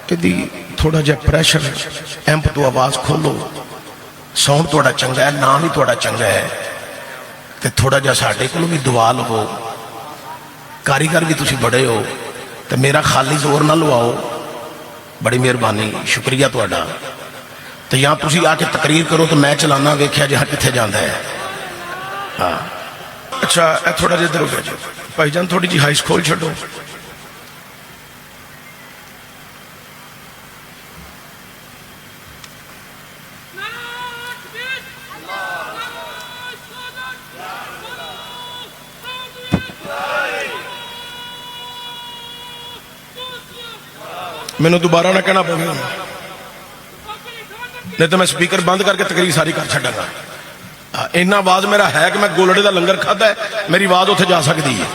کہ تھوڑا جا پریشر ایمپ تو آواز کھولو ساؤنڈ تھوڑا چنگا ہے نام ہی تھوڑا چنگا ہے تے تھوڑا جا ساڈے کولوں بھی دعا لو کاریگر بھی تسی بڑے ہو تے میرا خالی زور نہ لواؤ بڑی مہربانی شکریہ تہاڈا تے یہاں تسی آ کے تقریر کرو تو میں چلانا ویکھیا جہاں کتنے جانا ہے ہاں اچھا اے تھوڑا جا ادھر ہو گیا جی بھائی جان تھوڑی جی ہائس کھول چھڈو مینوں دوبارہ نہ کہنا پوے نہیں تو میں سپیکر بند کر کے تقریر ساری کر چھڈاں گا اینا آواز میرا ہے کہ میں گولڑے دا لنگر کھادا ہے میری آواز اتنے جا سکتی ہے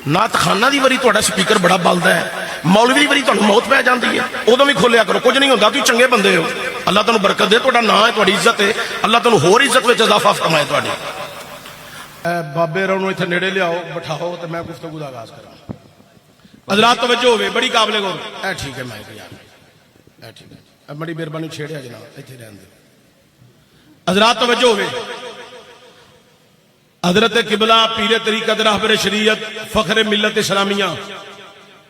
نعت خانہ دی وری تہاڈا سپیکر بڑا بلدا ہے مولوی دی وری تہانوں موت پہ جاندی ہے ادوں بھی کھولیا کرو کچھ نہیں ہوندا تسی چنگے بندے ہو اللہ تانوں برکت دے تہاڈا نام ہے تہاڈی عزت ہے اللہ تانوں ہور عزت وچ اضافہ فرمائے تہاڈی بابے رونوں ایتھے نیڑے لیاؤ بٹھاؤ تے میں گفتگو دا آغاز کراں حضرات توجہ ہوئے بڑی قابل غور اے ٹھیک ہے میں اے ٹھیک ہے بڑی مہربانی چھیڑیا جناب ایتھے رہن دے حضرات توجہ ہوئے حضرت قبلہ پیر طریقت راہبر شریعت فخر ملت اسلامیہ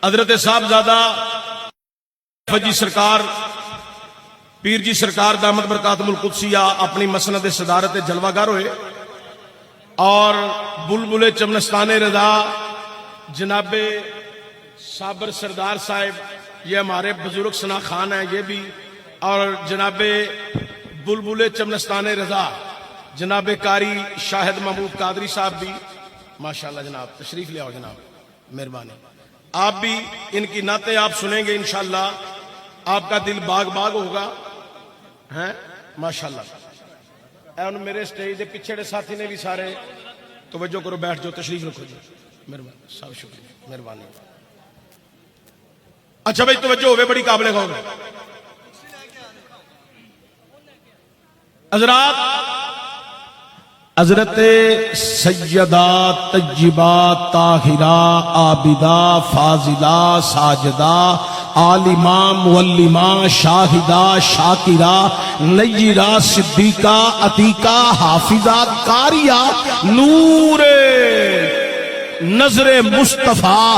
حضرت صاحبزادہ فجی سرکار پیر جی سرکار دامت برکاتہم القدسیہ اپنی مسند صدارت جلوہ گر ہوئے اور بلبل چمنستان رضا جناب صابر سردار صاحب یہ ہمارے بزرگ ثنا خان ہیں یہ بھی اور جناب بلبل چمنستان رضا جناب قاری شاہد محمود قادری صاحب بھی ماشاءاللہ جناب تشریف لے آؤ جناب مہربانی آپ بھی ان کی نعتیں آپ سنیں گے انشاءاللہ آپ کا دل باغ باغ ہوگا ہیں ماشاءاللہ اے میرے سٹیج دے پیچھے ساتھی نے بھی سارے توجہ کرو بیٹھ جاؤ تشریف رکھو جی مہربانی سب شکریہ مہربانی اچھا بھائی توجہ ہوئے بڑی قابل غور حضرات حضرت سیدہ طیبہ طاہرہ عابدہ فاضلہ ساجدہ عالمہ معلمہ شاہدہ شاکرہ نیرہ صدیقہ عتیقہ حافظہ قاریہ نور نظر مصطفیٰ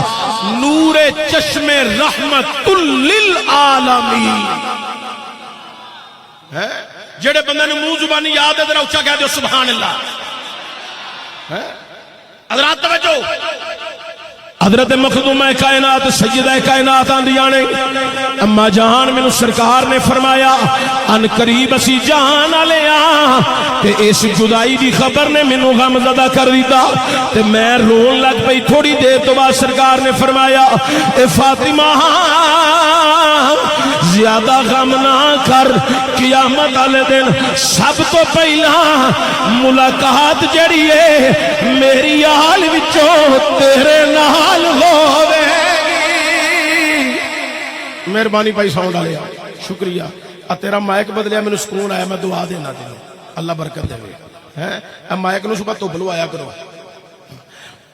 نور چشم رحمت للعالمین جڑے بندے نے منہ زبانی یاد ہے ذرا اونچا کہہ دو سبحان اللہ حضرات توجہ حضرت مخدومہ کائنات سیدہ کائنات آندیانے اما جہان میں سرکار نے فرمایا ان قریب اسی جہان آلیا کہ اس جدائی دی خبر نے منو غم زدہ کر دیتا تے میں رون لگ پئی تھوڑی دیر تو بعد سرکار نے فرمایا اے فاطمہ زیادہ غم نہ کر قیامت والے دن سب تو پہلا ملاقات جڑی ہے میری حال وچوں تیرے نال ہوے گی مہربانی بھائی ساؤنڈ والے شکریہ تیرا مائک بدلیا مینوں سکون آیا میں دعا دینا تینوں اللہ برکت دے ہیں مائک نو صبح تو بلوایا کرو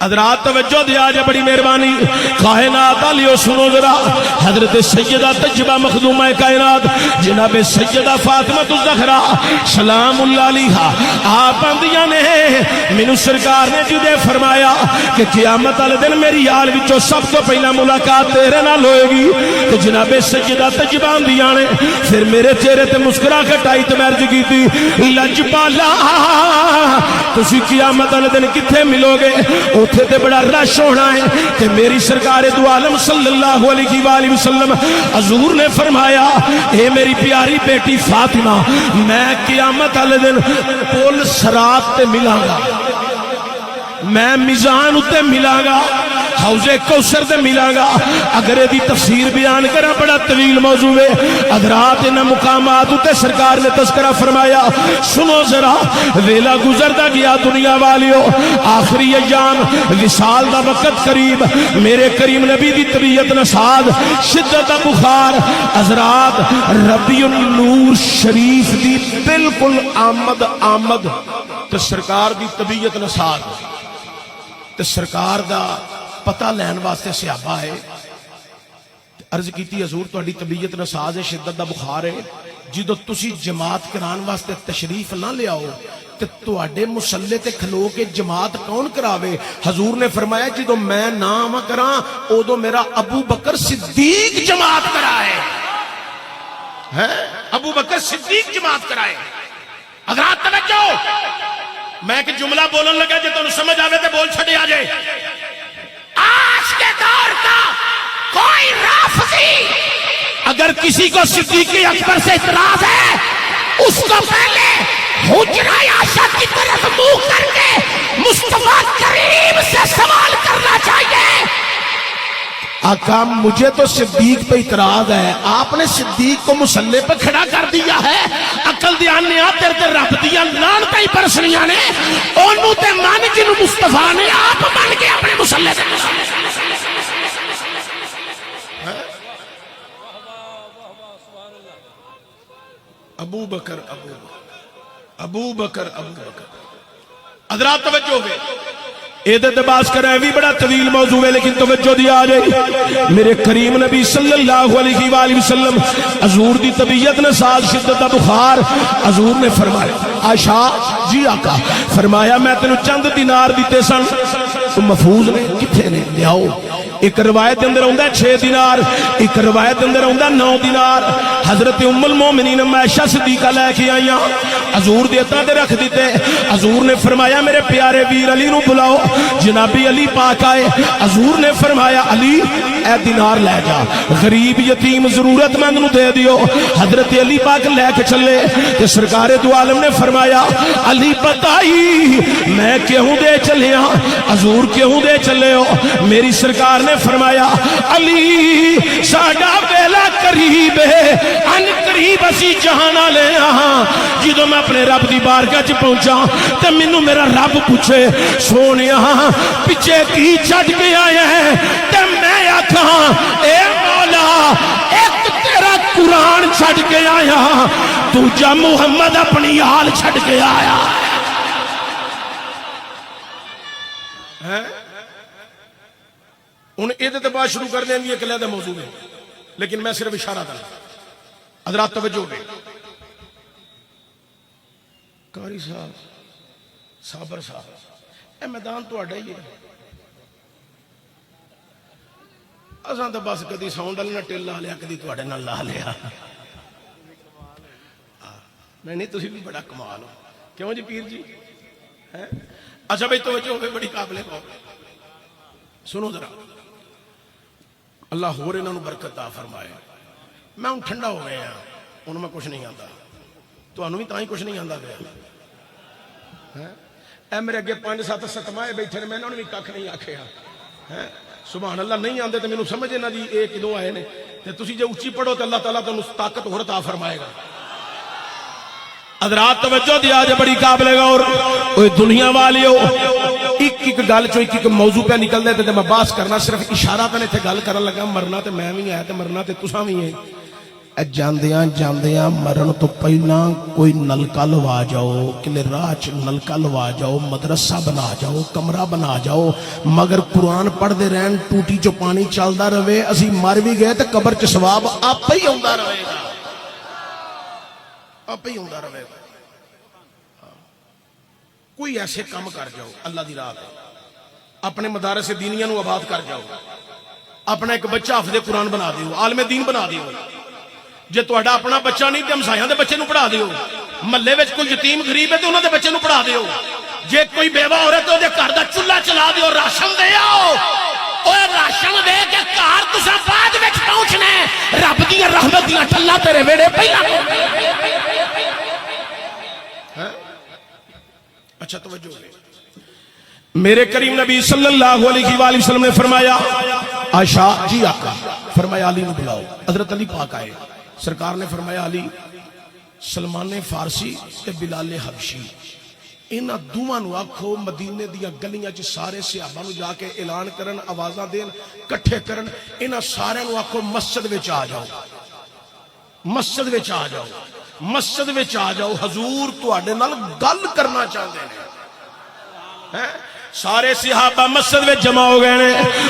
حضرات توجہ دیا جا بڑی مہربانی کائنات علیو سنو ذرا حضرت سیدہ طیبہ مخدومہ کائنات جناب سیدہ فاطمہ الزہرا سلام اللہ علیہا آپ اندیاں نے منو سرکار نے جدے فرمایا کہ قیامت والے دن میری حال وچوں سب تو پہلا ملاقات تیرے نال ہوئے گی تو جناب سیدہ طیبہ اندیاں نے پھر میرے چہرے تے مسکرا کٹائی تے میں عرض کی تھی لجپالا تسی قیامت والے دن کتھے ملو گے اتھے تے بڑا رش ہونا ہے کہ میری سرکار دو عالم صلی اللہ علیہ وآلہ وسلم حضور نے فرمایا اے میری پیاری بیٹی فاطمہ میں قیامت والے دن پل صراط تے ملاں گا میں میزان اتے ملاں گا حوض کوثر تے ملاں گا اگر دی تفسیر بیان کرا بڑا طویل موضوع ہے حضرات ان مقامات تے سرکار نے تذکرہ فرمایا سنو ذرا ویلا گزردا گیا دنیا والیو آخری ایام وصال دا وقت قریب میرے کریم نبی دی طبیعت نساز شدت بخار حضرات ربیع النور شریف دی بالکل آمد تے سرکار دی طبیعت نساز تے سرکار دا پتہ لین واسطے صحابہ ہے عرض کیتی حضور تہاڈی طبیعت ناساز ہے، شدت دا بخار ہے، جدو تسی جماعت کران واسطے تشریف نہ لیاؤ تے تواڈے مصلے تے کھلو کے جماعت کون کراوے؟ حضور نے فرمایا جدو میں نہ آواں کراں اودو میرا ابو بکر صدیق جماعت کرائے ہے، ابو بکر صدیق جماعت کرائے۔ حضرات توجہ، میں ایک جملہ بولن لگا جے تانوں سمجھ آوے تے بول چھڈے آ جائے۔ آج کے دور کا کوئی رافضی اگر کسی کو صدیق اکبر سے اعتراض ہے، اس کو پہلے حجرہ عائشہ کی طرف منہ کر کے مصطفیٰ کریم سے سوال کرنا چاہیے۔ آقا مجھے تو صدیق پہ اعتراض ہے، آپ نے صدیق کو مصلے پہ کھڑا کر دیا ہے، عقل دیاں نے تیرے تے رب دیاں لعنتاں ہی برسنیاں نے، اونوں تے من جنوں مصطفیٰ نے آپ بن کے اپنے مصلے تے ابو بکر ابو بکر ابو بکر ابو بکر۔ حضرات توجہ ہوئے، ایدت باس کریں بھی بڑا طویل موضوع ہے لیکن توجہ دیا آجائے۔ میرے کریم نبی صلی اللہ علیہ وآلہ وسلم حضور دی طبیعت ناساز، شدت بخار، حضور نے فرمایا عائشہ جی آقا، فرمایا میں تینوں چند دینار دیتے سن، تو محفوظ نے کتھے نے لیاؤ؟ ایک روایت اندر ہوندہ 6 دینار، ایک روایت اندر ہوندہ 9 دینار۔ حضرت ام المومنین عائشہ صدیقہ لے کے آئیاں، حضور دیتا دے رکھ دیتے۔ حضور نے فرمایا میرے پیارے ویر علی نو بلاؤ۔ جنابی علی پاک آئے، حضور نے فرمایا علی اے دینار لے جا، غریب یتیم ضرورت مند نو دے دیو۔ حضرت علی پاک لے کے چلے کہ سرکار دو عالم نے فرمایا علی بتائی میں کیوں دے چلے ہاں؟ حضور کیوں دے چلے ہو؟ میری سرکار نے فرمایا علی ساڈا ویلا قریب ہے، ان قریب اسی جہانا لے آہاں۔ جدو میں اپنے رب دی بارگاہ چ پہنچا تے مینوں میرا رب پوچھے سونیا پچھے کی چھڈ کے آیا ہے؟ تے میں آکھاں اے مولا ایک تیرا قرآن چھڈ کے آیا، دوجا محمد اپنی حال چھڈ کے آیا ہے۔ ان عیدت بات شروع کر دیں گے، ایک علیحدہ موضوع ہے لیکن میں صرف اشارہ دوں۔ حضرات توجہ دیں، قاری صاحب صابر صاحب اے میدان تو اڈا ہی ہے، اساں تو بس کدی ساؤنڈ والی نہ ٹل لا لیا، کدی تواڈے نال لا لیا۔ نہیں تسی بھی بڑا کمال ہو، کیوں جی پیر جی؟ اچھا بھائی توجہ ہوئے، بڑی قابل غور سنو ذرا، اللہ ہور انہاں نوں برکت عطا فرمائے۔ میں ہوں ٹھنڈا ہو گیا ہاں، انہوں میں کچھ نہیں آتا، تانوں بھی تاں ہی کچھ نہیں آندا پیا۔ اے میرے اگے 5-7 ستمائے بیٹھے نے، میں انہوں نے بھی ککھ نہیں آکھیا۔ سبحان اللہ، نہیں آندے تے مینوں سمجھے نہ جی اے کدوں آئے نے، تے تسی جے اچھی پڑھو تے اللہ تعالیٰ تانوں طاقت ہور عطا فرمائے گا۔ حضرات توجہ دیا جے، بڑی قابل غور اوے دنیا والیو، ایک گل چو ایک موضوع پہ نکل دے تے میں باس کرنا صرف اشارہ پہ اتنے گل کرن لگا، مرنا تے میں بھی ہے تے مرنا تے تساں بھی ہے۔ جاندیاں جاندیاں مرن تو پہلا کوئی نلکا لوا جاؤ، کلے راہ چ نلکا لوا جاؤ، مدرسہ بنا جاؤ، کمرہ بنا جاؤ، مگر قرآن پڑھ دے رہن، ٹوٹی چو پانی چلدا رہے، اسی مر بھی گئے تے قبر چ ثواب آپ ہی ہوندا رہے گا، آپ ہی ہوندا رہے گا۔ کوئی ایسے کام کر جاؤ اللہ دی راہ تے، اپنے مدارس دینیاں نو آباد کر جاؤ، اپنا ایک بچہ حافظ قرآن بنا دیو، عالم دین بنا دیو۔ جے تہاڈا اپنا بچہ نہیں تے ہمسایاں دے بچے نو پڑھا دیو، محلے وچ کوئی یتیم غریب ہے تے انہاں دے بچے نو پڑھا دیو، جے کوئی بیوہ عورت ہے تے گھر دا چولہا چلا دیو، راشن دے آؤ، اوے راشن دے کے گھر تساں بعد وچ پہنچنا ہے، رب دیاں رحمت دیاں ٹھلاں تیرے ویڑے پہلا۔ اچھا توجہ ہے، میرے کریم نبی صلی اللہ علیہ وآلہ وسلم نے فرمایا عائشہ جی آقا، فرمایا علی نو بلاؤ۔ حضرت علی پاک آئے، سرکار نے فرمایا علی سلمان فارسی تے بلال حبشی انہاں دوواں نو آکھو مدینے دیاں گلیاں چ سارے صحابہ نو جا کے اعلان کرن، آوازاں دین، کٹھے کرن، انہاں سارے نو آکھو مسجد وچ آ جاؤ، مسجد وچ آ جاؤ، مسجد وچ آ جاؤ، حضور تواڈے نال گل کرنا چاہندے ہیں۔ سارے صحابہ مسجد میں جمع ہو گئے نے.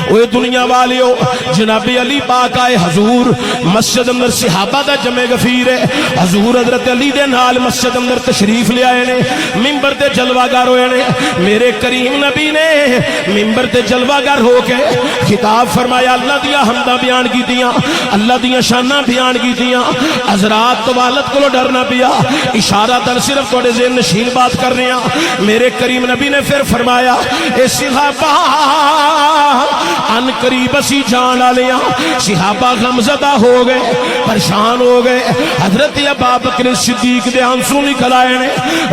اوے دنیا والیو جناب علی پاک آئے حضور مسجد اندر صحابہ دا جمع غفیر ہے. حضور حضرت علی دے نال مسجد اندر تشریف لے آئے نے. منبر تے جلوہ گر ہوئے نے. میرے کریم نبی نے منبر تے جلوہ گر ہو کے خطاب فرمایا, اللہ دیا حمدہ بیان کی دیاں, اللہ دیا شانہ بیان کی دیاں. حضرات تو والد کو ڈرنا پیا, اشارہ تر صرف توڑے ذہن نشین بات کر رہے ہیں. میرے کریم نبی نے پھر فرمایا اے صحابہ ان قریب اسی جان آلیاں. صحابہ غمزدہ ہو گئے, پریشان ہو گئے. حضرت ابوبکر صدیق دے آنسو نکل آئے نے,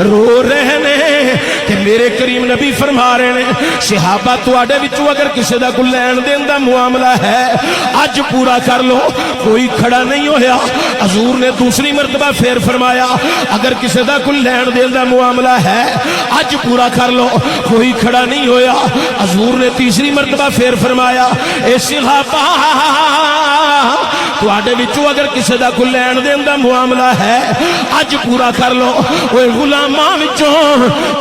رو رہے نے کہ میرے کریم نبی فرما رہے نے صحابہ تواڈے وچوں اگر کسی دا کوئی لین دین دا معاملہ ہے اج پورا کر لو. کوئی کھڑا نہیں ہویا. حضور نے دوسری مرتبہ پھر فرمایا اگر کسی دا کوئی لین دین دا معاملہ ہے اج پورا کر لو. کوئی کھڑا نہیں ہویا. حضور نے تیسری مرتبہ پھر فرمایا اے صحابہ تواڈے وچوں اگر کسی دا کوئی لین دین دا معاملہ ہے اج پورا کر لو. اوے غلاماں وچوں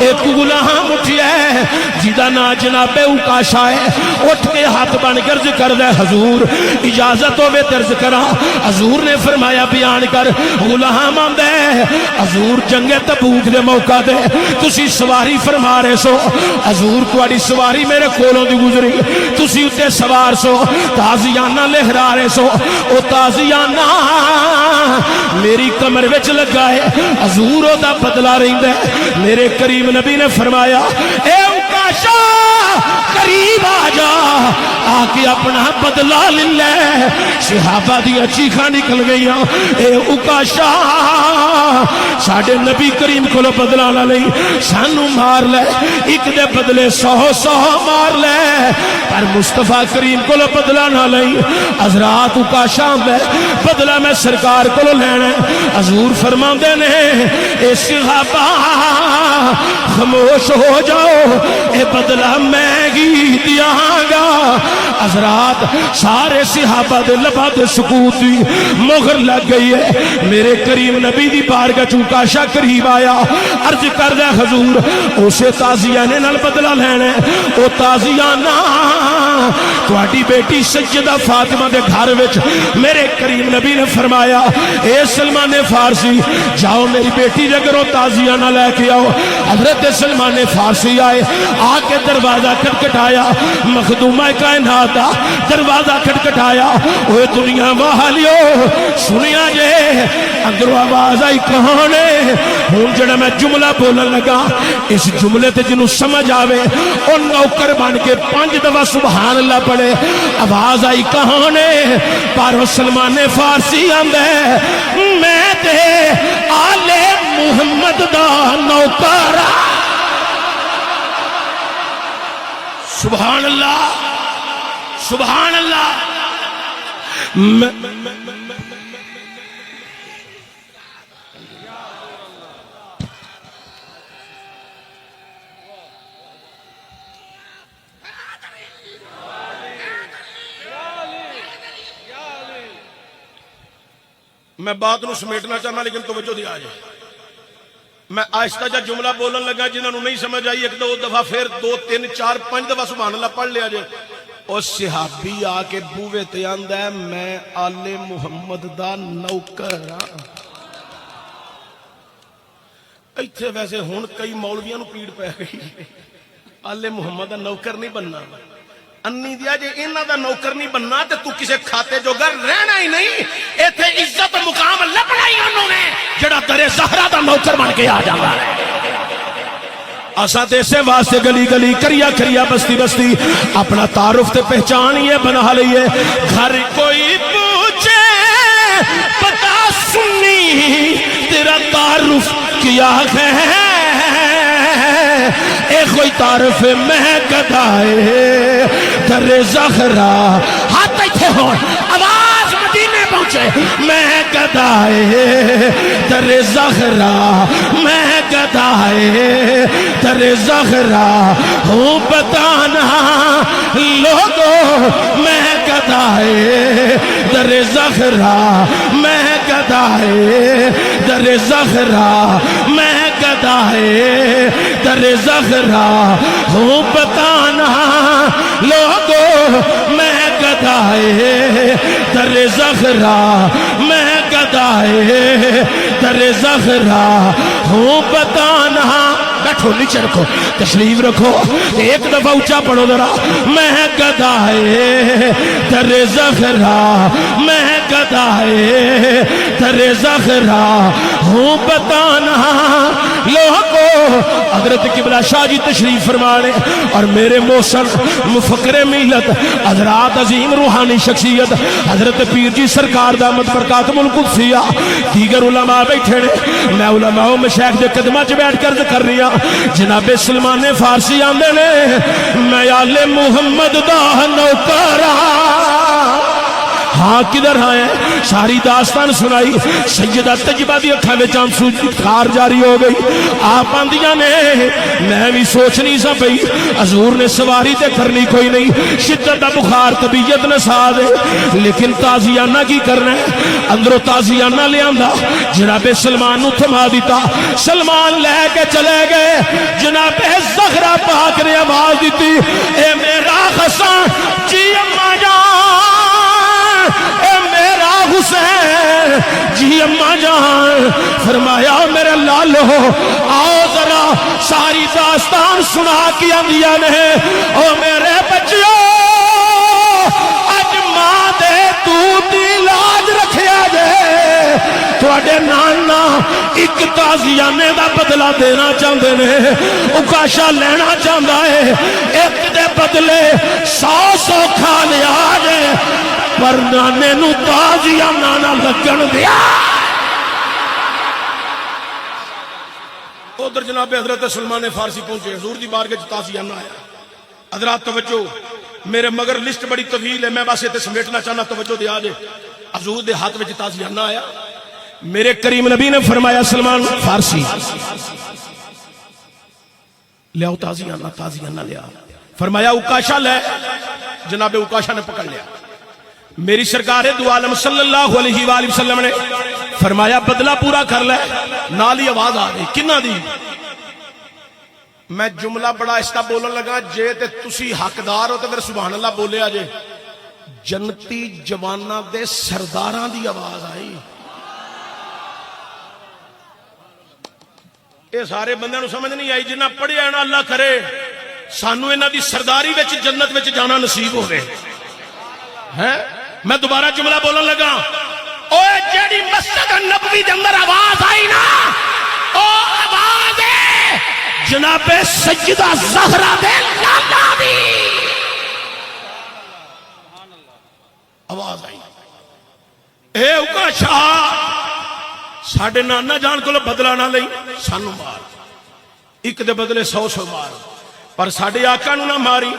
ایک غلام اٹھیا ہے جدا نا جناب اوکاشا ہے. اٹھ کے ہاتھ بن کے عرض کردا ہے حضور اجازت ہوے تے عرض کراں. حضور نے فرمایا بیان کر. غلام آندا ہے حضور جنگ تبوک دے موقع تے تسی سواری فرما رہے سو, حضور تواڈی سواری میرے کولوں دی گزری, تسی اتے سوار سو, تازیانہ لہرا رہے سو. او تازیانہ میری کمر وچ لگا ہے, حضور او دا بدلہ رہندا ہے. میرے کریم نبی نے فرمایا اے اوکاشا قریب آ جا, آ کے اپنا بدلہ لے لے. صحابہ دیا چیخاں نکل گئیاں اے اوکاشا ساڈے نبی کریم کو بدلہ نہ لئی, سانو مار لے, ایک دے بدلے 100 مار لے, پر مصطفیٰ کریم کو بدلہ نہ لئی. حضرات اوکاشا دے بدلہ میں سرکار کو لینا. حضور فرماندے نے اے صحابہ خاموش ہو جاؤ, اے بدلہ میں ہی دیاں گا. حضرات سارے صحابہ دے لبا دے سکوت دی مہر لگ گئی ہے. میرے کریم نبی دی بارگاہ اوکاشا قریب آیا, عرض کردہ حضور اسے تازیانے نال بدلہ لینا ہے. او تازیانہ تواڈی بیٹی سیدہ فاطمہ دے گھر وچ میرے کریم نبی نے فرمایا اے سلمان فارسی جاؤ میری بیٹی دے گھروں تازیانہ لے کے آؤ. حضرت سلمان فارسی آئے, آ کے دروازہ کھٹکھٹایا. مخدومہ کائنات دروازہ کھٹکھٹایا. اوے دنیا والیو سنیا جے اندروں آواز آئی کون ہے. ہن جڑا میں جملہ بولن لگا اس جملے تے جنوں سمجھ آوے او نوکر بن کے 5 دفعہ سبحان اللہ پڑھے. آواز آئی کون ہے, پر سلمان فارسی آندا ہے میں تے آل محمد دا نوکر. سبحان اللہ سبحان اللہ. میں بات نو سمیٹنا چاہنا لیکن توجہ دیا جائے. میں آہستہ جا جملہ بولن لگا جنہوں نہیں سمجھ آئی 1-2 دفعہ پھر 2 3 4 5 دفعہ سبحان اللہ پڑھ لیا جائے. اور صحابی آ کے بوے تے آندا ہے میں آل محمد دا نوکر ہاں. ایتھے ویسے ہن کئی مولویاں نو پیڑ پہ گئی, آل محمد دا نوکر نہیں بننا. انی دیا جے انہاں دا نوکر نہیں بننا تے تو کسے کھاتے جو گر رہنا ہی نہیں. ایتھے عزت مقام لبنا ہی انہوں نے جڑا در زہرا دا نوکر بن کے آ جاتا ہے. اساں تے اسے واسطے گلی گلی کریا کریا بستی بستی اپنا تعارف تے پہچان یہ بنا لئیے. گھر کوئی پوچھے پتا سنی تیرا تعارف کیا ہے, اے کوئی تعارف میں گدائے در زہرا. ہاتھ ایتھے ہون آواز مدینے پہنچے میں گدائے در زہرا, میں گدائے در زہرا ہوں بتانا لوگوں میں گدائے در زہرا, میں گدائے در زہرا, میں گدائے در زہرا ہوں بتانا لوگوں میں گدائے در زہرا میں گدائے در زہرا ہوں بتانا بیٹھو نیچے رکھو تشریف رکھو ایک دفعہ اونچا پڑھو ذرا میں گدائے در زہرا میں گدائے در زہرا ہوں بتانا لوگوں حضرت قبلہ شاہ جی تشریف فرمانے اور میرے محسن مفکر ملت حضرات عظیم روحانی شخصیت حضرت پیر جی سرکار دامت برکاتم القدسیہ دیگر علماء بیٹھے نے میں علماء و مشایخ دے قدمہ چ بیٹھ کر کر رہی ہوں جناب سلمان فارسی آندے نے میں آل محمد دا نوکرا ہاں کدھر آئے ساری داستان سنائی سیدہ تجبہ دی اکھاں وچ آنسو کار جاری ہو گئی آپ آندیاں نے میں بھی سوچ نہیں سا پئی حضور نے سواری تے کرنی کوئی نہیں شدت دا بخار طبیعت نے سا دے لیکن تازیانہ کی کرنا ہے اندروں تازیانہ لے آندہ جناب سلمان نو تھما دیتا سلمان لے کے چلے گئے جناب زہرا پاک نے آواز دیتی اے میرا حسن جی اماں جان اے میرا حسین جی اماں جان فرمایا میرے لالو آؤ ذرا ساری داستان سنا کی اندیا نے او میرے بچیو اج ماں دے تو دی لاج رکھیا جے تواڈے نانا ایک تازیانے دا بدلہ دینا چاہندے نے اکاشا لینا چاہندا ہے ایک دے بدلے 100 کھا لیا جے پر نانے نو تازیانہ نہ لگن دیا ادھر جناب حضرت سلمان فارسی پہنچے حضور دی بارگاہ تازیانہ آیا حضرات توجہ میرے مگر لسٹ بڑی طویل ہے میں بس یہ سمیٹنا چاہنا توجہ دیا جے حضور دے ہاتھ وچ تازیانہ آیا میرے کریم نبی نے فرمایا سلمان فارسی لے آؤ تازیانہ لے آؤ فرمایا اوکاشا لے جناب اوکاشا نے پکڑ لیا میری سرکار دو عالم صلی اللہ علیہ وآلہ وسلم نے فرمایا بدلہ پورا کر لے نالی آواز آ گئی کنہ دی میں جملہ بڑا استا بولن لگا جے تے تسی حقدار ہو تو پھر سبحان اللہ بولے آجے جنتی جوانہ دے سرداران دی آواز آئی اے سارے بندے نو سمجھ نہیں آئی جنہ پڑھے آنا اللہ کرے سانو انہ دی سرداری وچ جنت وچ جانا نصیب ہو گئے میں دوبارہ جملہ بولن لگا اوے جیڑی مسجد نبوی دے اندر آواز آئی نا او آواز ہے جناب سیدہ زہرا دے لالا دی آواز آئی اے اوکا شاہ ساڑھے نانا جان کو بدلہ نہ لئی سانو مار ایک دے بدلے 100 مار پر ساڑھے آقا نو نہ ماری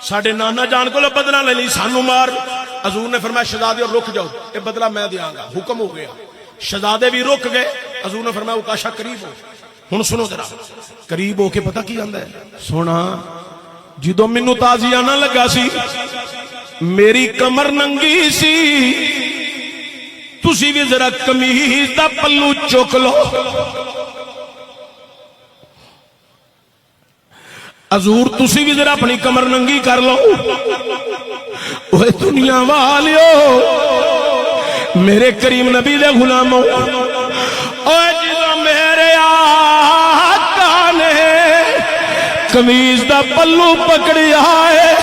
ساڑھے نانا جان کو بدلہ لے لی سانو مار حضور نے فرمایا شہزادے اور رک جاؤ یہ بدلہ میں دیاں گا حکم ہو گیا شہزادے بھی رک گئے حضور نے فرمایا اوکاشا قریب ہو ہن سنو ذرا قریب ہو کے پتہ کی آندا ہے سونا جدوں مینوں تازیانہ لگا سی میری کمر ننگی سی تسی بھی ذرا قمیض دا پلو چوک لو حضور تسی بھی ذرا اپنی کمر ننگی کر لو اوہ دنیا والیو میرے کریم نبی دے غلاموں اوہ جدو میرے آقا نے قمیض دا پلو پکڑیا ہے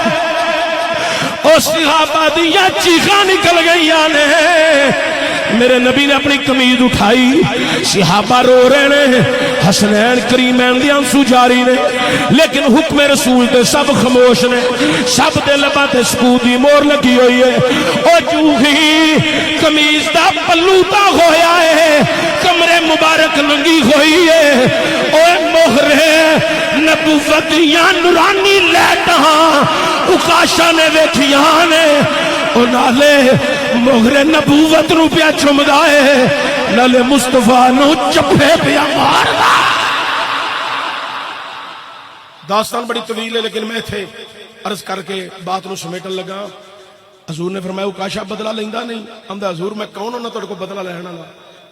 اور صحابہ دیاں چیخاں نکل گئیاں نے میرے نبی نے اپنی قمیض اٹھائی صحابہ رو رہے نے حسنین کریمین دی آنسو جاری نے لیکن حکم رسول تے سب خاموش نے سب دے لباں تے سکوت دی مور لگی ہوئی ہے او جوہی قمیض دا پلو تا ہویا ہے کمرے مبارک ننگی ہوئی ہے او مہر نبوت یا نورانی لیٹاں اوکاشا نے ویکھیاں نے او نالے مہر نبوت نو پیا چمدا ہے نالے مصطفیٰ نو چپے پیا ماردا داستان بڑی طویل ہے لیکن میں تھے عرض کر کے بات نو سمیٹن لگا حضور نے فرمایا اوکاشا بدلہ لیندا نہیں آندا حضور میں کون ہونا تہاڈے کو بدلہ لینا لا